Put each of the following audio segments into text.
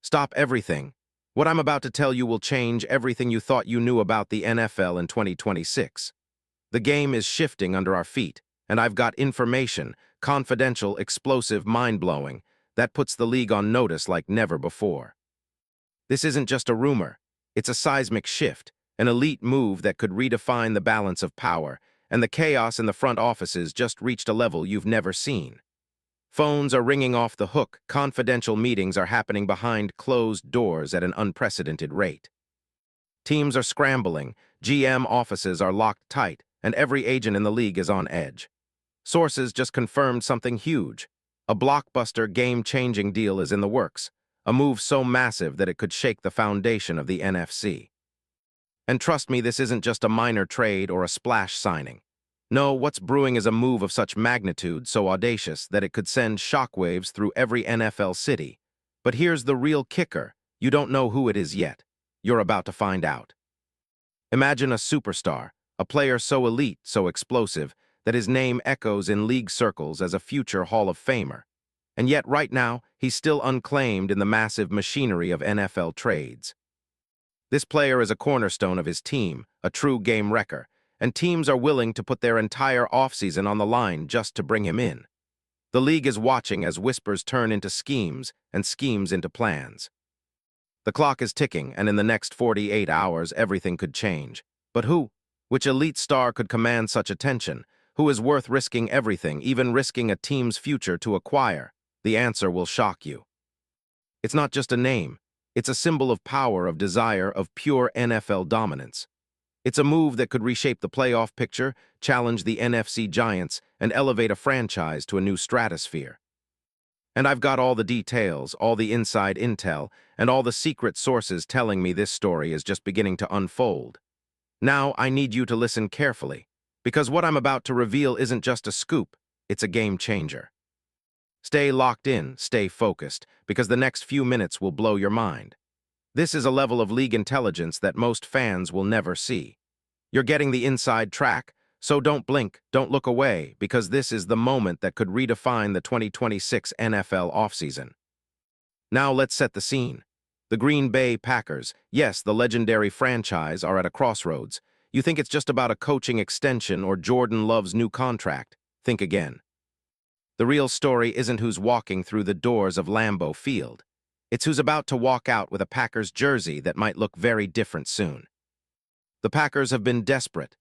Stop everything. What I'm about to tell you will change everything you thought you knew about the NFL in 2026. The game is shifting under our feet, and I've got information, confidential, explosive, mind-blowing, that puts the league on notice like never before. This isn't just a rumor. It's a seismic shift, an elite move that could redefine the balance of power, and the chaos in the front offices just reached a level you've never seen. Phones are ringing off the hook, confidential meetings are happening behind closed doors at an unprecedented rate. Teams are scrambling, GM offices are locked tight, and every agent in the league is on edge. Sources just confirmed something huge. A blockbuster, game-changing deal is in the works, a move so massive that it could shake the foundation of the NFC. And trust me, this isn't just a minor trade or a splash signing. No, what's brewing is a move of such magnitude, so audacious, that it could send shockwaves through every NFL city. But here's the real kicker. You don't know who it is yet. You're about to find out. Imagine a superstar, a player so elite, so explosive, that his name echoes in league circles as a future Hall of Famer. And yet right now, he's still unclaimed in the massive machinery of NFL trades. This player is a cornerstone of his team, a true game wrecker, and teams are willing to put their entire offseason on the line just to bring him in. The league is watching as whispers turn into schemes and schemes into plans. The clock is ticking, and in the next 48 hours, everything could change. But who? Which elite star could command such attention? Who is worth risking everything, even risking a team's future to acquire? The answer will shock you. It's not just a name. It's a symbol of power, of desire, of pure NFL dominance. It's a move that could reshape the playoff picture, challenge the NFC giants, and elevate a franchise to a new stratosphere. And I've got all the details, all the inside intel, and all the secret sources telling me this story is just beginning to unfold. Now I need you to listen carefully, because what I'm about to reveal isn't just a scoop, it's a game changer. Stay locked in, stay focused, because the next few minutes will blow your mind. This is a level of league intelligence that most fans will never see. You're getting the inside track, so don't blink, don't look away, because this is the moment that could redefine the 2026 NFL offseason. Now let's set the scene. The Green Bay Packers, yes, the legendary franchise, are at a crossroads. You think it's just about a coaching extension or Jordan Love's new contract. Think again. The real story isn't who's walking through the doors of Lambeau Field. It's who's about to walk out with a Packers jersey that might look very different soon. The Packers have been desperate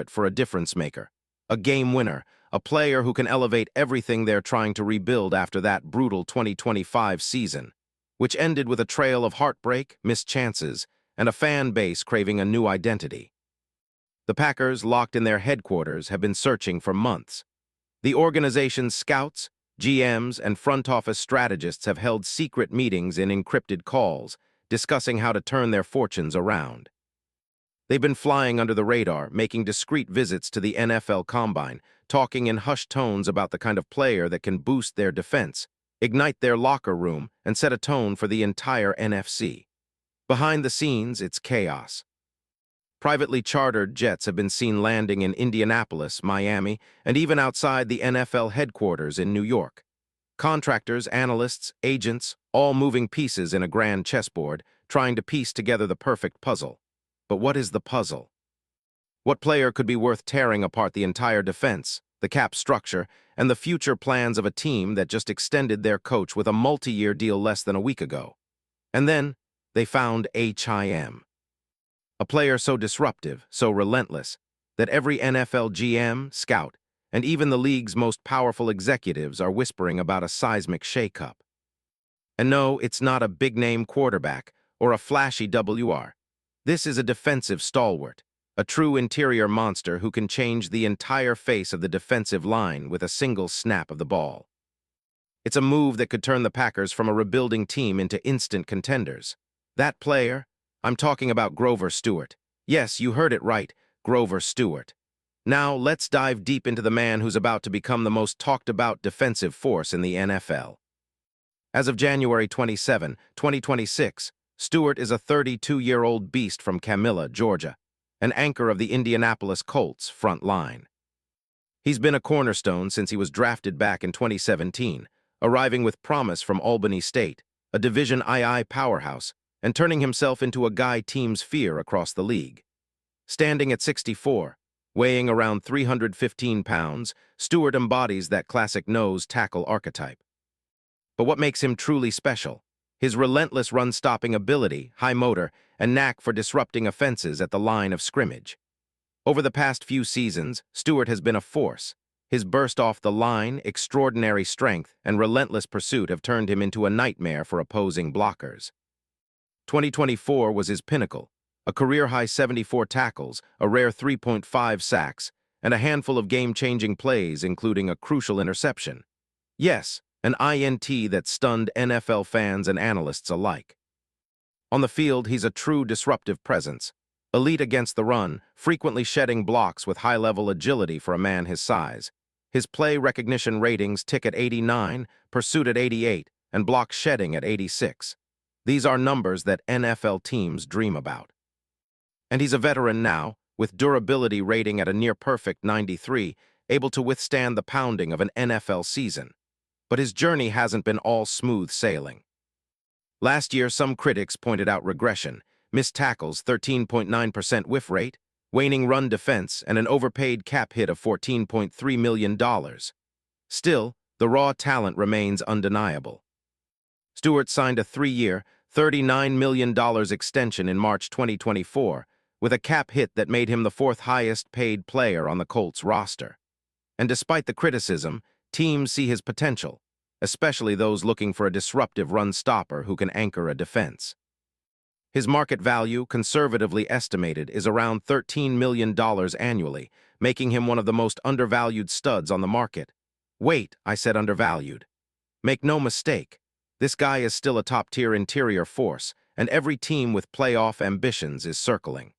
for a difference maker, a game winner, a player who can elevate everything they're trying to rebuild after that brutal 2025 season, which ended with a trail of heartbreak, missed chances, and a fan base craving a new identity. The Packers, locked in their headquarters, have been searching for months. The organization's scouts, GMs, and front office strategists have held secret meetings in encrypted calls, discussing how to turn their fortunes around. They've been flying under the radar, making discreet visits to the NFL Combine, talking in hushed tones about the kind of player that can boost their defense, ignite their locker room, and set a tone for the entire NFC. Behind the scenes, it's chaos. Privately chartered jets have been seen landing in Indianapolis, Miami, and even outside the NFL headquarters in New York. Contractors, analysts, agents, all moving pieces in a grand chessboard, trying to piece together the perfect puzzle. But what is the puzzle? What player could be worth tearing apart the entire defense, the cap structure, and the future plans of a team that just extended their coach with a multi-year deal less than a week ago? And then, they found HIM. A player so disruptive, so relentless, that every NFL GM, scout, and even the league's most powerful executives are whispering about a seismic shakeup. And no, it's not a big-name quarterback or a flashy WR. This is a defensive stalwart, a true interior monster who can change the entire face of the defensive line with a single snap of the ball. It's a move that could turn the Packers from a rebuilding team into instant contenders. That player? I'm talking about Grover Stewart. Yes, you heard it right, Grover Stewart. Now, let's dive deep into the man who's about to become the most talked-about defensive force in the NFL. As of January 27, 2026, Stewart is a 32-year-old beast from Camilla, Georgia, an anchor of the Indianapolis Colts front line. He's been a cornerstone since he was drafted back in 2017, arriving with promise from Albany State, a Division II powerhouse, and turning himself into a guy teams fear across the league. Standing at 64, weighing around 315 pounds, Stewart embodies that classic nose tackle archetype. But what makes him truly special? His relentless run-stopping ability, high motor, and knack for disrupting offenses at the line of scrimmage. Over the past few seasons, Stewart has been a force. His burst off the line, extraordinary strength, and relentless pursuit have turned him into a nightmare for opposing blockers. 2024 was his pinnacle, a career-high 74 tackles, a rare 3.5 sacks, and a handful of game-changing plays, including a crucial interception. Yes, an INT that stunned NFL fans and analysts alike. On the field, he's a true disruptive presence, elite against the run, frequently shedding blocks with high-level agility for a man his size. His play recognition ratings tick at 89, pursuit at 88, and block shedding at 86. These are numbers that NFL teams dream about. And he's a veteran now, with durability rating at a near-perfect 93, able to withstand the pounding of an NFL season. But his journey hasn't been all smooth sailing. Last year, some critics pointed out regression, missed tackles, 13.9% whiff rate, waning run defense, and an overpaid cap hit of $14.3 million. Still, the raw talent remains undeniable. Stewart signed a 3-year, $39 million extension in March 2024, with a cap hit that made him the 4th highest-paid player on the Colts roster. And despite the criticism, teams see his potential, especially those looking for a disruptive run-stopper who can anchor a defense. His market value, conservatively estimated, is around $13 million annually, making him one of the most undervalued studs on the market. Wait, I said undervalued. Make no mistake, this guy is still a top-tier interior force, and every team with playoff ambitions is circling.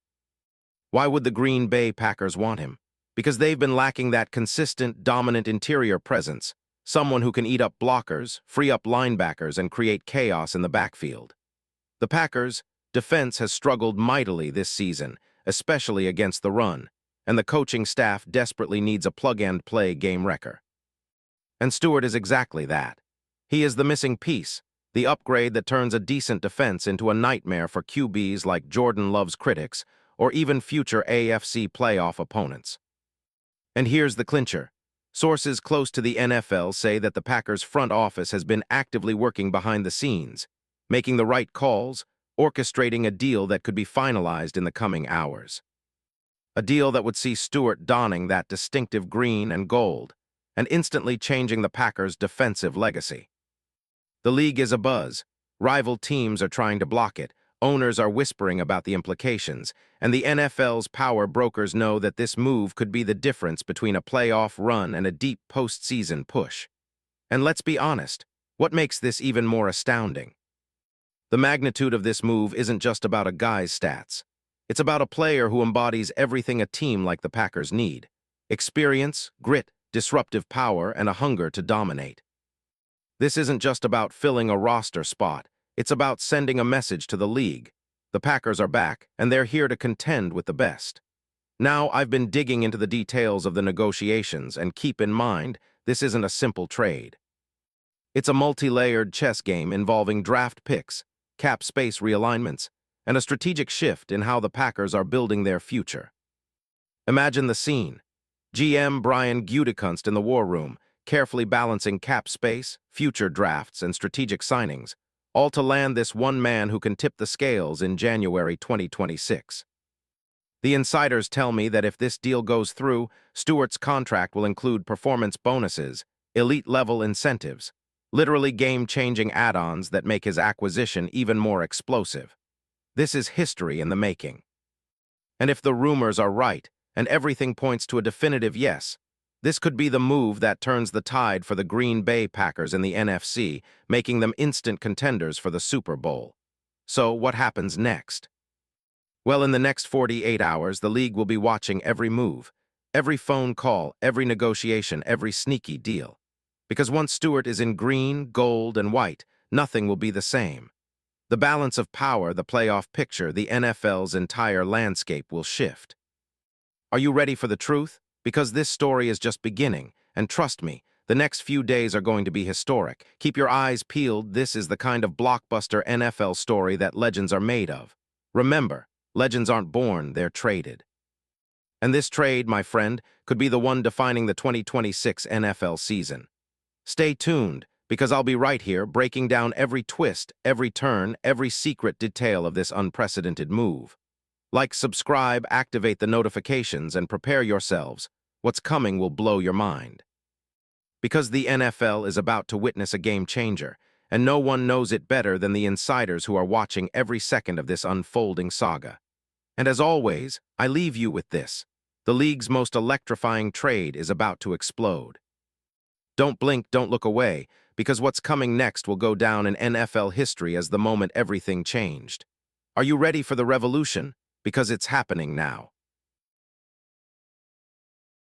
Why would the Green Bay Packers want him? Because they've been lacking that consistent, dominant interior presence, someone who can eat up blockers, free up linebackers, and create chaos in the backfield. The Packers' defense has struggled mightily this season, especially against the run, and the coaching staff desperately needs a plug-and-play game wrecker. And Stewart is exactly that. He is the missing piece, the upgrade that turns a decent defense into a nightmare for QBs like Jordan Love's critics or even future AFC playoff opponents. And here's the clincher. Sources close to the NFL say that the Packers' front office has been actively working behind the scenes, making the right calls, orchestrating a deal that could be finalized in the coming hours. A deal that would see Stewart donning that distinctive green and gold, and instantly changing the Packers' defensive legacy. The league is abuzz. Rival teams are trying to block it, owners are whispering about the implications, and the NFL's power brokers know that this move could be the difference between a playoff run and a deep postseason push. And let's be honest, what makes this even more astounding? The magnitude of this move isn't just about a guy's stats. It's about a player who embodies everything a team like the Packers need: experience, grit, disruptive power, and a hunger to dominate. This isn't just about filling a roster spot. It's about sending a message to the league. The Packers are back, and they're here to contend with the best. Now, I've been digging into the details of the negotiations, and keep in mind, this isn't a simple trade. It's a multi-layered chess game involving draft picks, cap space realignments, and a strategic shift in how the Packers are building their future. Imagine the scene. GM Brian Gutekunst in the war room, carefully balancing cap space, future drafts, and strategic signings, all to land this one man who can tip the scales in January 2026. The insiders tell me that if this deal goes through, Stewart's contract will include performance bonuses, elite-level incentives, literally game-changing add-ons that make his acquisition even more explosive. This is history in the making. And if the rumors are right, and everything points to a definitive yes, this could be the move that turns the tide for the Green Bay Packers in the NFC, making them instant contenders for the Super Bowl. So, what happens next? Well, in the next 48 hours, the league will be watching every move, every phone call, every negotiation, every sneaky deal. Because once Stewart is in green, gold, and white, nothing will be the same. The balance of power, the playoff picture, the NFL's entire landscape will shift. Are you ready for the truth? Because this story is just beginning, and trust me, The next few days are going to be historic. Keep your eyes peeled. This is the kind of blockbuster NFL story that legends are made of. Remember, legends aren't born, they're traded. And this trade, my friend, could be the one defining the 2026 NFL season. Stay tuned, because I'll be right here breaking down every twist, every turn, every secret detail of this unprecedented move. Like, subscribe, activate the notifications, and prepare yourselves. What's coming will blow your mind. Because the NFL is about to witness a game changer, and no one knows it better than the insiders who are watching every second of this unfolding saga. And as always, I leave you with this. The league's most electrifying trade is about to explode. Don't blink, don't look away, because what's coming next will go down in NFL history as the moment everything changed. Are you ready for the revolution? Because it's happening now.